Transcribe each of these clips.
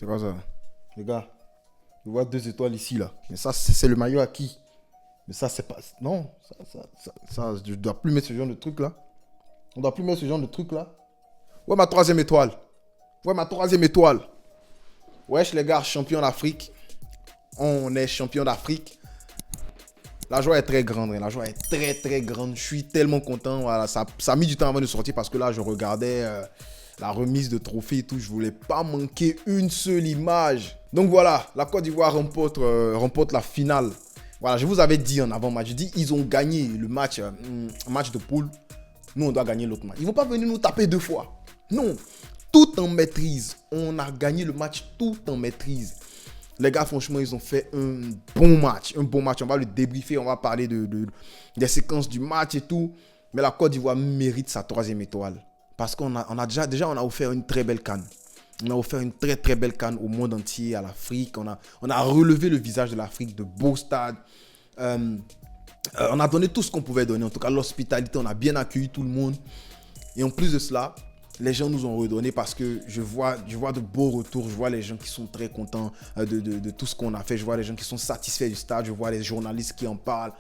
C'est quoi ça? Les gars, je vois 2 étoiles ici, là. Mais ça, c'est le maillot à qui? Mais ça, c'est pas... Non, je dois plus mettre ce genre de truc, là. On doit plus mettre ce genre de truc, là. Ouais, ma 3e étoile. Ouais, ma 3e étoile. Wesh, les gars, champion d'Afrique. On est champion d'Afrique. La joie est très grande, la joie est très très grande. Je suis tellement content. Voilà, ça a mis du temps avant de sortir parce que là, je regardais la remise de trophées et tout. Je voulais pas manquer une seule image. Donc voilà, la Côte d'Ivoire remporte la finale. Voilà, je vous avais dit en avant-match. Je dis, ils ont gagné le match, match de poule. Nous, on doit gagner l'autre match. Ils vont pas venir nous taper 2 fois. Non, tout en maîtrise. On a gagné le match tout en maîtrise. Les gars, franchement, ils ont fait un bon match. Un bon match. On va le débriefer. On va parler des séquences du match et tout. Mais la Côte d'Ivoire mérite sa 3e étoile. Parce qu'on a déjà offert une très belle CAN. On a offert une très très belle CAN au monde entier, à l'Afrique. On a relevé le visage de l'Afrique, de beaux stades. On a donné tout ce qu'on pouvait donner. En tout cas, l'hospitalité, on a bien accueilli tout le monde. Et en plus de cela, les gens nous ont redonné parce que je vois de beaux retours. Je vois les gens qui sont très contents de tout ce qu'on a fait. Je vois les gens qui sont satisfaits du stade. Je vois les journalistes qui en parlent,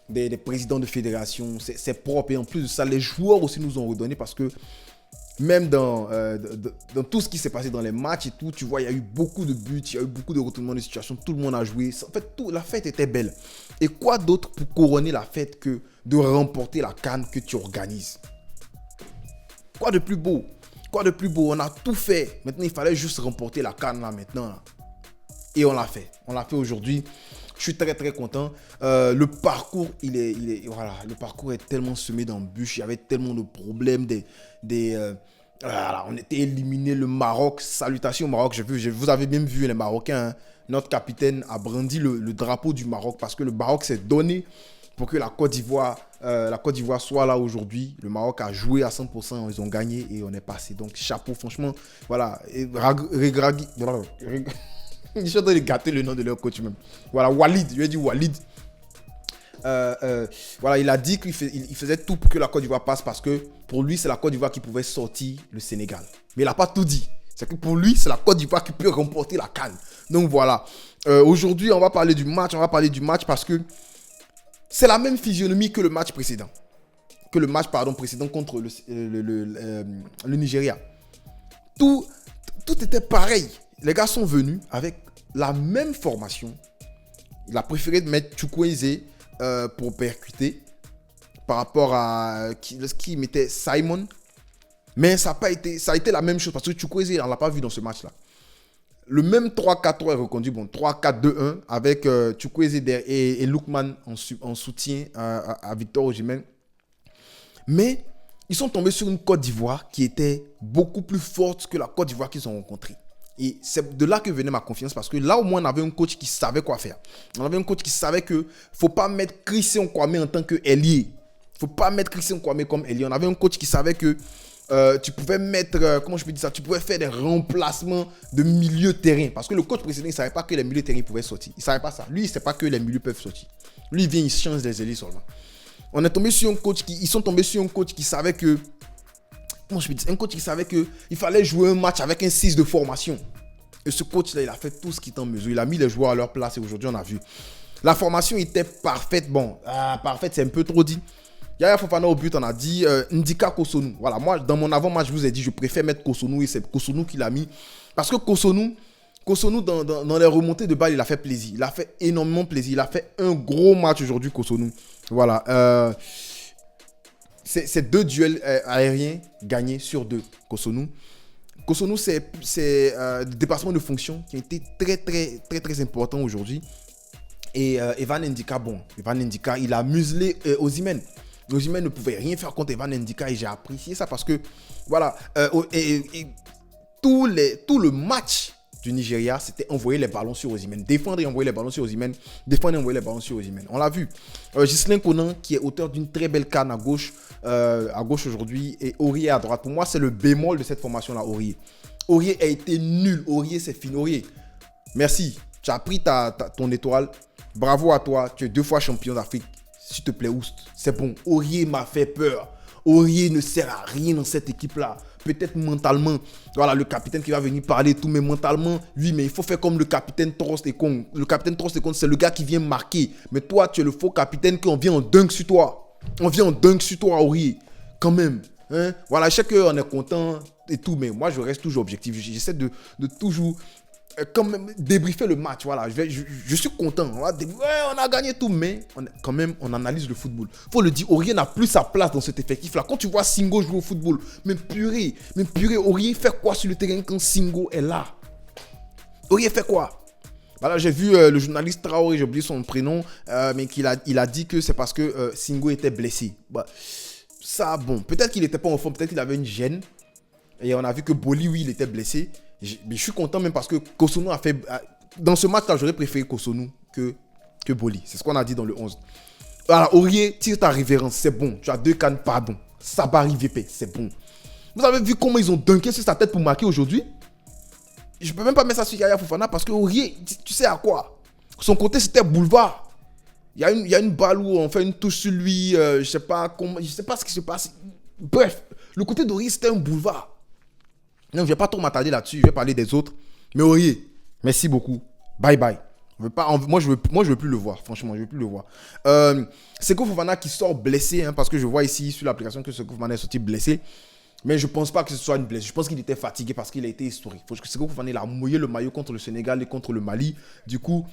des présidents de fédération. C'est propre. Et en plus de ça, les joueurs aussi nous ont redonné parce que même dans tout ce qui s'est passé dans les matchs et tout, tu vois, il y a eu beaucoup de buts, il y a eu beaucoup de retournements de situation. Tout le monde a joué. En fait, la fête était belle. Et quoi d'autre pour couronner la fête que de remporter la CAN que tu organises? Quoi de plus beau? Quoi de plus beau? On a tout fait. Maintenant, il fallait juste remporter la CAN là maintenant. Là. Et on l'a fait. On l'a fait aujourd'hui. Je suis très très content. Le parcours, voilà, le parcours est tellement semé d'embûches. Il y avait tellement de problèmes. Voilà, on était éliminé. Le Maroc, salutations au Maroc. Vous avez même vu les Marocains. Hein. Notre capitaine a brandi le drapeau du Maroc parce que le Maroc s'est donné pour que la Côte d'Ivoire soit là aujourd'hui. Le Maroc a joué à 100%, ils ont gagné et on est passé. Donc chapeau, franchement, voilà. Je suis en train de gâter le nom de leur coach même. Voilà, Walid, je lui ai dit Walid. Voilà, il a dit qu'il faisait tout pour que la Côte d'Ivoire passe parce que pour lui, c'est la Côte d'Ivoire qui pouvait sortir le Sénégal. Mais il n'a pas tout dit. C'est que pour lui, c'est la Côte d'Ivoire qui peut remporter la CAN. Donc voilà. Aujourd'hui, on va parler du match. Parce que c'est la même physionomie que le match précédent. Précédent contre le Nigeria. Tout était pareil. Les gars sont venus avec la même formation. Il a préféré mettre Chukwueze pour percuter par rapport à ce qui mettait Simon. Mais ça a été la même chose parce que Chukwueze, on ne l'a pas vu dans ce match-là. Le même 3-4-3 est reconduit, 3-4-2-1 avec Chukwueze et Lookman en soutien à Victor Osimhen. Mais ils sont tombés sur une Côte d'Ivoire qui était beaucoup plus forte que la Côte d'Ivoire qu'ils ont rencontrée. Et c'est de là que venait ma confiance parce que là au moins on avait un coach qui savait quoi faire. On avait un coach qui savait que ne faut pas mettre Christian Kwame en tant qu'ailier. Faut pas mettre Christian Kwame comme ailier. On avait un coach qui savait que tu pouvais mettre, comment je peux dire ça, tu pouvais faire des remplacements de milieu de terrain. Parce que le coach précédent, il ne savait pas que les milieux de terrain pouvaient sortir. Il ne savait pas ça. Lui, il ne sait pas que les milieux peuvent sortir. Lui, il vient, il change des ailiers seulement. Ils sont tombés sur un coach qui savait que, comment je peux dire, un coach qui savait qu'il fallait jouer un match avec un 6 de formation. Et ce coach-là, il a fait tout ce qui est en mesure. Il a mis les joueurs à leur place et aujourd'hui, on a vu. La formation était parfaite. Parfaite, c'est un peu trop dit. Yaya Fofana au but, on a dit Ndika Cossonu. Voilà, moi, dans mon avant-match, je vous ai dit, je préfère mettre Cossonu et c'est Cossonu qui l'a mis. Parce que Cossonu dans les remontées de balles, il a fait plaisir. Il a fait énormément plaisir. Il a fait un gros match aujourd'hui, Cossonu. Voilà. C'est 2 duels aériens gagnés sur 2, Cossonu. Cossonu, c'est le dépassement de fonction qui a été très, très, très, très important aujourd'hui. Et Evan Ndika, il a muselé Osimhen. Osimhen ne pouvait rien faire contre Evan Ndika et j'ai apprécié ça parce que, voilà, tout le match du Nigeria, c'était envoyer les ballons sur Osimhen. Défendre et envoyer les ballons sur Osimhen. On l'a vu. Ghislain Conan, qui est auteur d'une très belle canne à gauche aujourd'hui, et Aurier à droite. Pour moi, c'est le bémol de cette formation-là, Aurier. Aurier a été nul. Aurier, c'est fini. Aurier, merci. Tu as pris ton étoile. Bravo à toi. Tu es 2 fois champion d'Afrique. S'il te plaît, Oust. C'est bon. Aurier m'a fait peur. Aurier ne sert à rien dans cette équipe-là. peut-être mentalement, voilà, le capitaine qui va venir parler et tout, mais mentalement, oui, mais il faut faire comme le capitaine Trostekong. Le capitaine Trostekong, c'est le gars qui vient marquer. Mais toi, tu es le faux capitaine qu'on vient en dunk sur toi. On vient en dunk sur toi, Aurier. Quand même. Hein? Voilà, je sais qu'on est content et tout, mais moi, je reste toujours objectif. J'essaie de toujours quand même débriefer le match. Voilà, je suis content. On a gagné tout, mais quand même, on analyse le football. Faut le dire, Aurier n'a plus sa place dans cet effectif-là. Quand tu vois Singo jouer au football, mais purée, Aurier fait quoi sur le terrain quand Singo est là? Aurier fait quoi? Voilà, j'ai vu le journaliste Traoré, j'ai oublié son prénom, mais il a dit que c'est parce que Singo était blessé. Bah, ça, bon, peut-être qu'il n'était pas en forme, peut-être qu'il avait une gêne. Et on a vu que Boli, oui, il était blessé. Mais je suis content même parce que Kosonou a fait... Dans ce match-là, j'aurais préféré Kosonou que Boli. C'est ce qu'on a dit dans le 11. Voilà, Aurier, tire ta révérence, c'est bon. Tu as 2 cannes, pardon. Sabari VP, c'est bon. Vous avez vu comment ils ont dunké sur sa tête pour marquer aujourd'hui? Je peux même pas mettre ça sur Yaya Fofana parce que Aurier, tu sais à quoi? Son côté, c'était boulevard. Il y a une balle où on fait une touche sur lui, je sais pas ce qui se passe. Bref, le côté d'Aurier, c'était un boulevard. Non, je ne vais pas trop m'attarder là-dessus, je vais parler des autres. Mais Aurier, merci beaucoup. Bye bye. Moi, je veux plus le voir. Franchement, je veux plus le voir. Seko Fofana qui sort blessé, hein, parce que je vois ici sur l'application que Seko Fofana est sorti blessé. Mais je ne pense pas que ce soit une blessure. Je pense qu'il était fatigué parce qu'il a été historique. Seko Fofana, il a mouillé le maillot contre le Sénégal et contre le Mali. Du coup,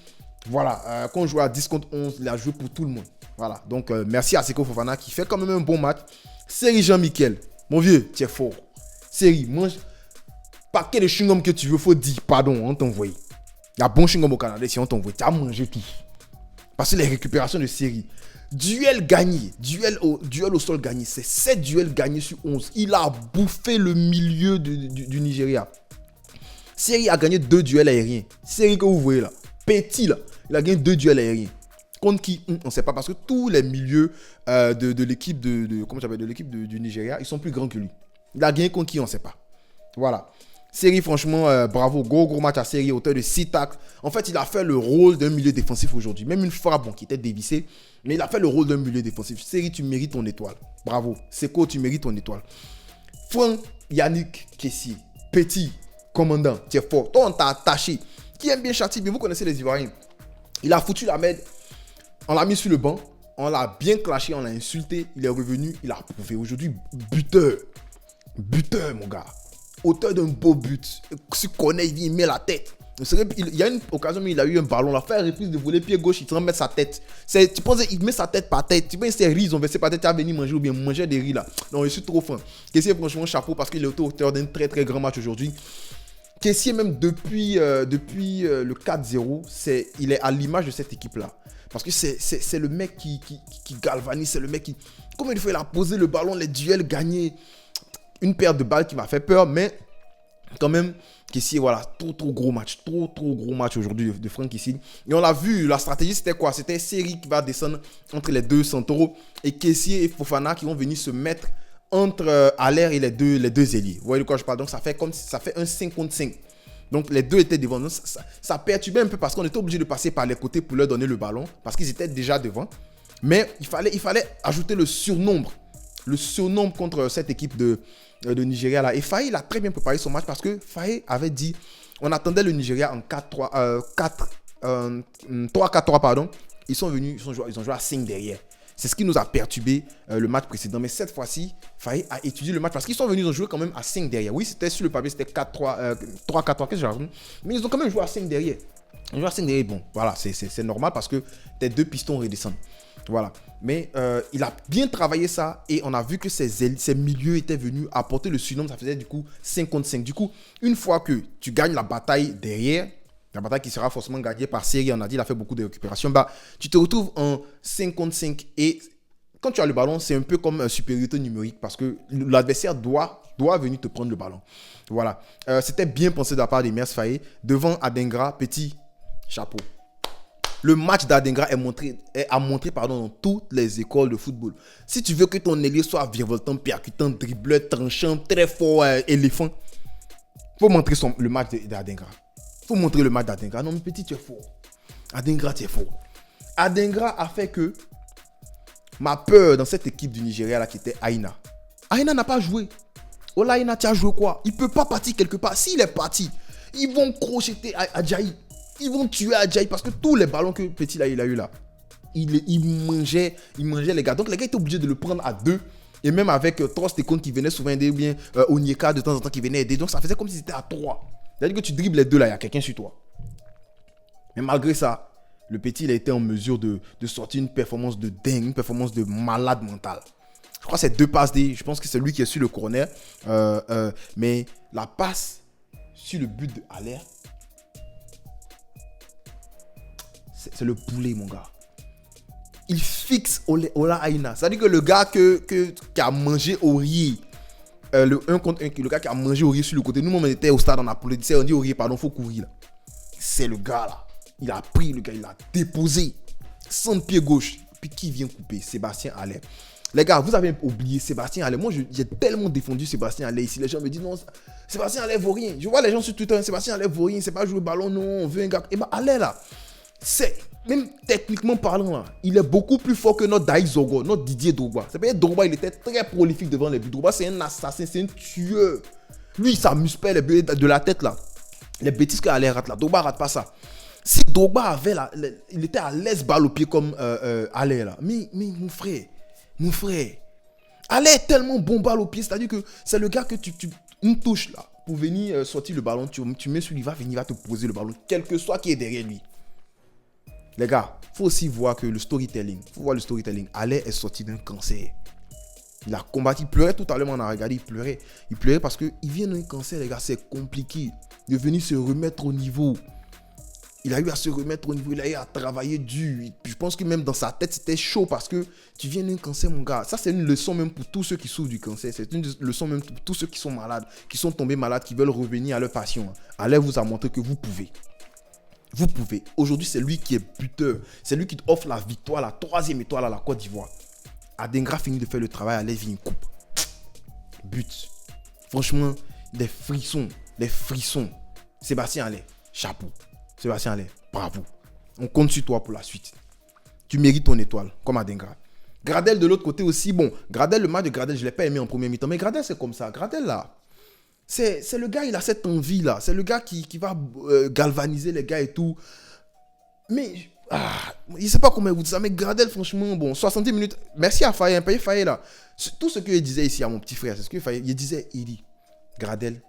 voilà. Quand on joue à 10 contre 11, il a joué pour tout le monde. Voilà. Donc, merci à Seko Fofana qui fait quand même un bon match. Série Jean-Michel. Mon vieux, tu es fort. Série, mange. Paquet de chewing-gum que tu veux, faut dire pardon, on t'envoie. Il y a bon chewing-gum au Canada, si on t'envoie, tu as mangé tout. Parce que les récupérations de série. Duel gagné, duel au sol gagné, c'est 7 duels gagnés sur 11. Il a bouffé le milieu du Nigeria. Série a gagné 2 duels aériens. Série que vous voyez là, petit là, il a gagné 2 duels aériens. Contre qui, on ne sait pas, parce que tous les milieux de l'équipe de l'équipe du Nigeria, ils sont plus grands que lui. Il a gagné contre qui, on ne sait pas. Voilà. Série, franchement, bravo. Gros match à Série, auteur de 6 tacles. En fait, il a fait le rôle d'un milieu défensif aujourd'hui. Même une frappe, bon, qui était dévissée. Mais il a fait le rôle d'un milieu défensif. Série, tu mérites ton étoile. Bravo. Seko, tu mérites ton étoile. Franck Yannick Kessié. Petit commandant. Tu es fort. Toi, on t'a attaché. Qui aime bien Chati, mais vous connaissez les Ivoiriens. Il a foutu la merde. On l'a mis sur le banc. On l'a bien clashé. On l'a insulté. Il est revenu. Il a prouvé. Aujourd'hui, buteur. Buteur, mon gars. Auteur d'un beau but. Si connaît, il met la tête. Il y a une occasion où il a eu un ballon. Il a fait une reprise de voler pied gauche. Il te remet sa tête. Tu penses qu'il met sa tête par tête. Tu penses que c'est riz. Ils ont versé par tête. Tu as venu manger ou bien manger des riz là. Non, je suis trop fin. Kessié, franchement, chapeau parce qu'il est auteur d'un très très grand match aujourd'hui. Kessié, même depuis le 4-0, il est à l'image de cette équipe là. Parce que c'est le mec qui galvanise. C'est le mec qui. Comment il a posé le ballon, les duels gagnés. Une paire de balles qui m'a fait peur, mais quand même, Kessié, voilà, trop gros match. Trop gros match aujourd'hui de Franck Kessié. Et on l'a vu, la stratégie, c'était quoi? C'était Série qui va descendre entre les deux centraux et Kessié et Fofana qui vont venir se mettre entre Aller et les deux ailiers. Vous voyez de quoi je parle? Donc, ça fait un 5 contre 5. Donc, les deux étaient devant. Donc, ça perturbait un peu parce qu'on était obligé de passer par les côtés pour leur donner le ballon parce qu'ils étaient déjà devant. Mais il fallait ajouter le surnombre. Le surnombre contre cette équipe de Nigeria là. Et Faye, il a très bien préparé son match parce que Faye avait dit on attendait le Nigeria en 3-4-3 pardon. Ils ont joué à 5 derrière. C'est ce qui nous a perturbé le match précédent. Mais cette fois-ci, Faye a étudié le match parce qu'ils sont venus, ils ont joué quand même à 5 derrière. Oui, c'était sur le papier, c'était 3-4-3, qu'est-ce que j'ai raconté? Mais ils ont quand même joué à 5 derrière. Ils ont joué à 5 derrière. Bon, voilà, c'est normal parce que tes deux pistons redescendent. Voilà. Mais il a bien travaillé ça et on a vu que ses milieux étaient venus apporter le surnombre. Ça faisait du coup 5 contre 5. Du coup, une fois que tu gagnes la bataille derrière, la bataille qui sera forcément gagnée par Série, on a dit, il a fait beaucoup de récupérations. Bah, tu te retrouves en 5 contre 5 et quand tu as le ballon, c'est un peu comme une supériorité numérique parce que l'adversaire doit venir te prendre le ballon. Voilà. C'était bien pensé de la part des Mers Faye. Devant Adingra, petit chapeau. Le match d'Adingra a montré dans toutes les écoles de football. Si tu veux que ton ailier soit virevoltant, percutant, dribbleur, tranchant, très fort, éléphant, faut montrer le match d'Adingra. Faut montrer le match d'Adingra. Non, mais petit, tu es fort. Adingra, tu es fort. Adingra a fait que ma peur dans cette équipe du Nigeria là qui était Aina. Aina n'a pas joué. Olaïna, tu as joué quoi? Il peut pas partir quelque part. S'il est parti, ils vont crocheter Adjaï. Ils vont tuer Adjaï parce que tous les ballons que Petit là, il a eu là, il mangeait les gars. Donc les gars étaient obligés de le prendre à 2. Et même avec Trost et Kone qui venaient souvent aider, ou bien Onyeka de temps en temps qui venait aider. Donc ça faisait comme si c'était à 3. C'est-à-dire que tu dribbles les deux là, il y a quelqu'un sur toi. Mais malgré ça, le Petit il a été en mesure de sortir une performance de dingue, une performance de malade mental. Je crois que c'est 2 passes D. Je pense que c'est lui qui est sur le corner. Mais la passe sur le but de Haller, c'est le poulet, mon gars. Il fixe Ola Aina. C'est-à-dire que le gars qui a mangé Aurier, le 1 contre 1, le gars qui a mangé Aurier sur le côté. Nous, on était au stade, on a applaudi. On dit Aurier, pardon, faut courir là. C'est le gars là. Il a pris le gars, il l'a déposé. Sans pied gauche. Puis qui vient couper? Sébastien Haller. Les gars, vous avez oublié Sébastien Haller. Moi, j'ai tellement défendu Sébastien Haller ici. Les gens me disent non, Sébastien Haller vaut rien. Je vois les gens sur Twitter, Sébastien Haller vaut rien. C'est pas jouer le ballon, non. On veut un gars. Et bien, Haller là, c'est, même techniquement parlant là, il est beaucoup plus fort que notre Daïs Zogo, notre Didier Drogba. C'est pas Drogba, il était très prolifique devant les buts. Drogba, c'est un assassin, c'est un tueur. Lui, il s'amuse pas les buts de la tête là. Les bêtises qu'Haller rate là. Drogba rate pas ça. Si Drogba avait là, il était à l'aise balle au pied comme Haller là. Mais mon frère, Haller est tellement bon balle au pied, c'est-à-dire que c'est le gars que une touche là pour venir sortir le ballon, tu mets sur lui, il va venir, il va te poser le ballon, quel que soit qui est derrière lui. Les gars, il faut aussi voir que le storytelling, Haller est sorti d'un cancer. Il a combattu, il pleurait tout à l'heure, on a regardé, il pleurait parce qu'il vient d'un cancer, les gars, c'est compliqué de venir se remettre au niveau. Il a eu à se remettre au niveau, il a eu à travailler dur. Je pense que même dans sa tête, c'était chaud parce que tu viens d'un cancer, mon gars. Ça, c'est une leçon même pour tous ceux qui souffrent du cancer. C'est une leçon même pour tous ceux qui sont malades, qui sont tombés malades, qui veulent revenir à leur passion. Haller vous a montré que vous pouvez. Vous pouvez. Aujourd'hui, c'est lui qui est buteur. C'est lui qui offre la victoire, la 3e étoile à la Côte d'Ivoire. Adengra finit de faire le travail, Haller vient une coupe. But. Franchement, des frissons. Sébastien Haller, chapeau. Sébastien Haller, bravo. On compte sur toi pour la suite. Tu mérites ton étoile, comme Adengra. Gradel de l'autre côté aussi. Bon, Gradel, le match de Gradel, je ne l'ai pas aimé en premier mi-temps. Mais Gradel, c'est comme ça. Gradel, là, c'est le gars, il a cette envie-là. C'est le gars qui va galvaniser les gars et tout. Mais, je ne sais pas comment vous dites ça, mais Gradel, franchement, bon, 70 minutes. Merci à Faye, payé Faye, là. Tout ce qu'il disait ici à mon petit frère, c'est ce qu'il Faye. Il disait, il dit, Gradel,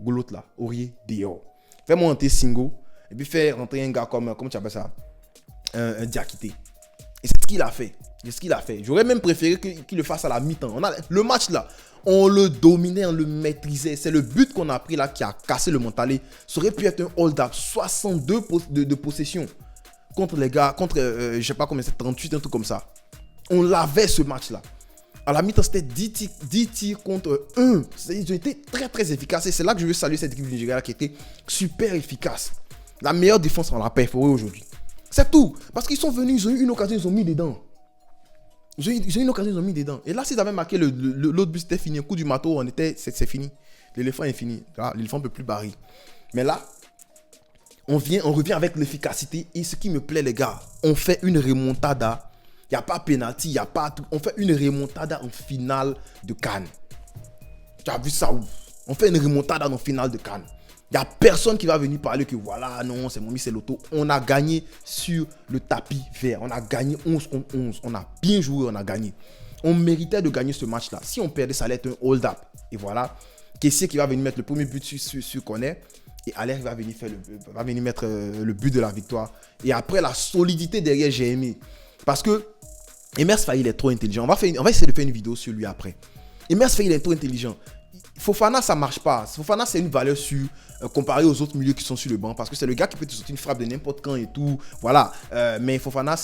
l'autre là, Aurier, dehors. Fais-moi un Singo. Et puis faire rentrer un gars comme tu appelles ça, un Diakité. Et c'est ce qu'il a fait. J'aurais même préféré qu'il le fasse à la mi-temps. Le match là, on le dominait, on le maîtrisait. C'est le but qu'on a pris là qui a cassé le mentalé. Ça aurait pu être un hold-up. 62 de possession contre les gars, je sais pas combien c'est, 38, un truc comme ça. On l'avait ce match là. À la mi-temps, c'était 10 tirs contre 1. Ils ont été très très efficaces. Et c'est là que je veux saluer cette équipe du Nigeria qui était super efficace. La meilleure défense, on l'a perforé aujourd'hui. C'est tout. Parce qu'ils sont venus, ils ont eu une occasion, ils ont mis dedans. Ils ont eu une occasion, ils ont mis dedans. Et là, s'ils avaient marqué l'autre but, c'était fini. Un coup du marteau, c'est fini. L'éléphant est fini. Là, l'éléphant ne peut plus barrer. Mais là, on revient avec l'efficacité. Et ce qui me plaît, les gars, on fait une remontada. Il n'y a pas penalty, il n'y a pas tout. On fait une remontada en finale de CAN. Tu as vu ça où? On fait une remontada en finale de CAN. Il n'y a personne qui va venir parler que voilà, non, c'est Momi, c'est l'auto. On a gagné sur le tapis vert. On a gagné 11 contre 11. On a bien joué, on a gagné. On méritait de gagner ce match-là. Si on perdait, ça allait être un hold-up. Et voilà. Kessié qui va venir mettre le premier but sur corner. Et Haller va venir mettre le but de la victoire. Et après, la solidité derrière, j'ai aimé. Parce que Emers Faye, il est trop intelligent. On va essayer de faire une vidéo sur lui après. Emers Faye, il est trop intelligent. Fofana, ça marche pas. Fofana, c'est une valeur sûre comparé aux autres milieux qui sont sur le banc parce que c'est le gars qui peut te sortir une frappe de n'importe quand et tout. Voilà. Mais Fofana,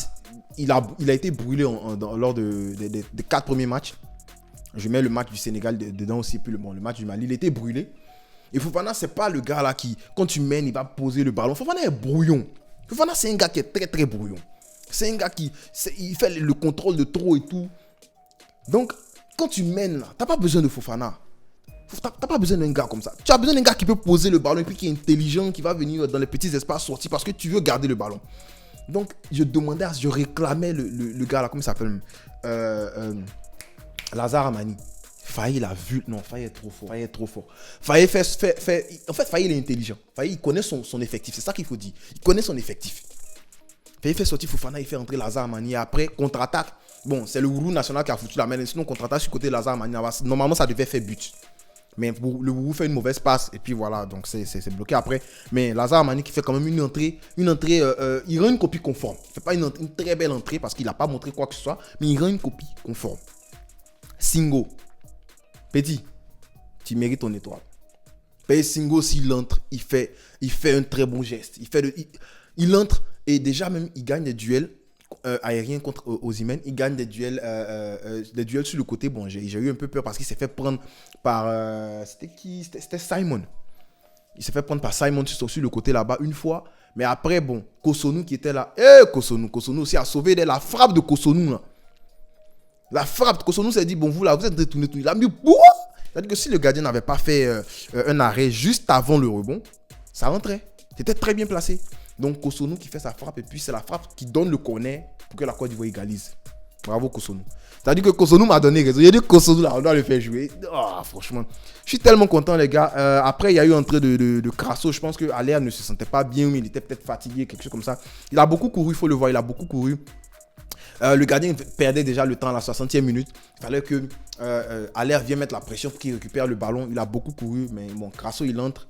il a été brûlé lors des 4 premiers matchs. Je mets le match du Sénégal dedans aussi, puis le match du Mali. Il était brûlé. Et Fofana, c'est pas le gars là qui, quand tu mènes, il va poser le ballon. Fofana est brouillon. Fofana, c'est un gars qui est très très brouillon. C'est un gars il fait le contrôle de trop et tout. Donc, quand tu mènes là, t'as pas besoin de Fofana. T'as pas besoin d'un gars comme ça. Tu as besoin d'un gars qui peut poser le ballon et puis qui est intelligent, qui va venir dans les petits espaces sortir parce que tu veux garder le ballon. Donc, je réclamais le gars là, comment il s'appelle Lazare Amani. Faye, il a vu. Non, Faye est trop fort. Faye est trop fort. Faye en fait, Faye, il est intelligent. Faye, il connaît son effectif. C'est ça qu'il faut dire. Il connaît son effectif. Faye fait sortir Fofana, il fait entrer Lazare Amani. Après, contre-attaque. Bon, c'est le Wourou national qui a foutu la main. Sinon, contre-attaque sur le côté de Lazare Amani. Normalement, ça devait faire but. Mais le Wourou fait une mauvaise passe. Et puis voilà, donc c'est bloqué après. Mais Lazare Amani qui fait quand même une entrée. Il rend une copie conforme. Il ne fait pas une très belle entrée parce qu'il n'a pas montré quoi que ce soit. Mais il rend une copie conforme. Singo. Petit, tu mérites ton étoile. Petit Singo, s'il entre, il fait un très bon geste. Il entre et déjà même, il gagne des duels aériens contre Osimhen. Il gagne des duels sur le côté. Bon, j'ai eu un peu peur parce qu'il s'est fait prendre par... c'était qui? C'était Simon. Il s'est fait prendre par Simon sur le côté là-bas une fois. Mais après, bon, Kosonou qui était là. Kosonou aussi a sauvé la frappe de Kosonou là. La frappe, Kosonou s'est dit, bon, vous êtes détourné. Il a mis boum. C'est-à-dire que si le gardien n'avait pas fait un arrêt juste avant le rebond, ça rentrait. C'était très bien placé. Donc Kosonou qui fait sa frappe, et puis c'est la frappe qui donne le corner pour que la Côte d'Ivoire égalise. Bravo Kosonou. C'est-à-dire que Kosonou m'a donné raison. Il a dit Kosonou, là, on doit le faire jouer. Oh, franchement, je suis tellement content, les gars. Après, il y a eu entrée de Crasso. Je pense que Allaire ne se sentait pas bien, mais il était peut-être fatigué, quelque chose comme ça. Il a beaucoup couru, il faut le voir, il a beaucoup couru. Le gardien perdait déjà le temps à la 60e minute. Il fallait que Allaire vienne mettre la pression pour qu'il récupère le ballon. Il a beaucoup couru, mais bon, Crasso, il entre.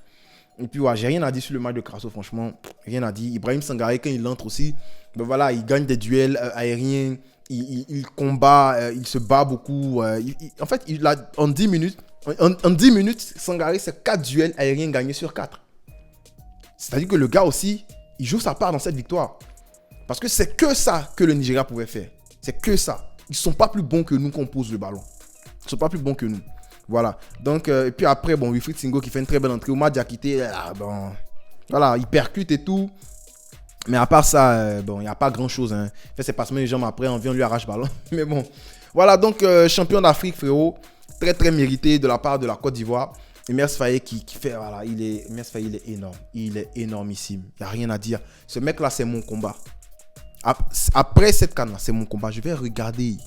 Et puis, ouais, j'ai rien à dire sur le match de Crasso, franchement. Rien à dire. Ibrahim Sangaré, quand il entre aussi, ben voilà, il gagne des duels aériens. Il combat, il se bat beaucoup. En fait, en 10 minutes, Sangaré, c'est 4 duels aériens gagnés sur 4. C'est-à-dire que le gars aussi, il joue sa part dans cette victoire. Parce que c'est que ça que le Nigeria pouvait faire. C'est que ça. Ils ne sont pas plus bons que nous qu'on pose le ballon. Ils ne sont pas plus bons que nous. Voilà. Donc, et puis après, bon, Wilfried Singo qui fait une très belle entrée. Oumar Diakité, bon, voilà, il percute et tout. Mais à part ça, bon, il n'y a pas grand-chose. Hein. Il fait ses passements les jambes après, on vient, on lui arrache le ballon. Mais bon, voilà, donc champion d'Afrique, frérot. Très, très mérité de la part de la Côte d'Ivoire. Et Mers Faye qui fait, voilà, Mers Faye, il est énorme. Il est énormissime. Il n'y a rien à dire. Ce mec-là, c'est mon combat. Après cette canne-là, c'est mon combat. Je vais regarder,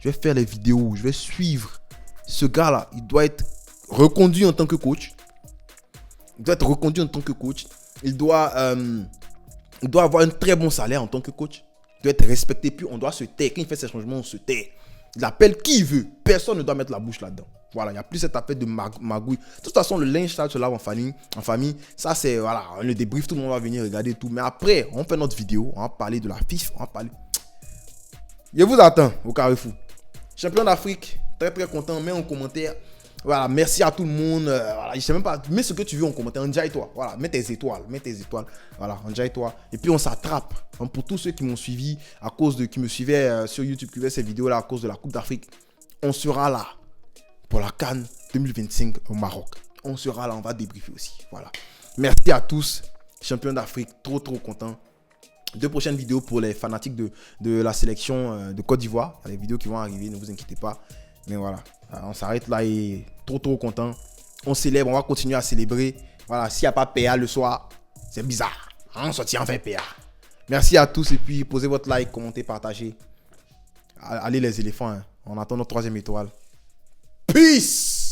je vais faire les vidéos, je vais suivre. Ce gars-là, il doit être reconduit en tant que coach. Il doit avoir un très bon salaire en tant que coach. Il doit être respecté. Puis on doit se taire. Quand il fait ses changements, on se tait. Il appelle qui il veut. Personne ne doit mettre la bouche là-dedans. Voilà, il n'y a plus cette affaire de magouille. De toute façon, le linge ça se lave en famille. Ça, c'est, voilà, le débrief, tout le monde va venir regarder tout. Mais après, on fait notre vidéo, on va parler de la FIFA, on va parler. Je vous attends au Carrefour. Champion d'Afrique, très très content. Mets en commentaire. Voilà, merci à tout le monde. Voilà, je sais même pas, mets ce que tu veux en commentaire. Enjaille-toi. Voilà, mets tes étoiles. Voilà, enjaille-toi. Et puis on s'attrape. Hein, pour tous ceux qui m'ont suivi, qui me suivaient sur YouTube, qui voyaient ces vidéos-là à cause de la Coupe d'Afrique, on sera là pour la CAN 2025 au Maroc. On sera là, on va débriefer aussi. Voilà. Merci à tous. Champion d'Afrique, trop trop content. 2 prochaines vidéos pour les fanatiques de la sélection de Côte d'Ivoire. Il y a des vidéos qui vont arriver, ne vous inquiétez pas. Mais voilà, on s'arrête là et trop trop content. On célèbre, on va continuer à célébrer. Voilà, s'il n'y a pas PA le soir, c'est bizarre. On sortit enfin PA. Merci à tous et puis posez votre like, commentez, partagez. Allez les éléphants, hein. On attend notre 3e étoile. Peace!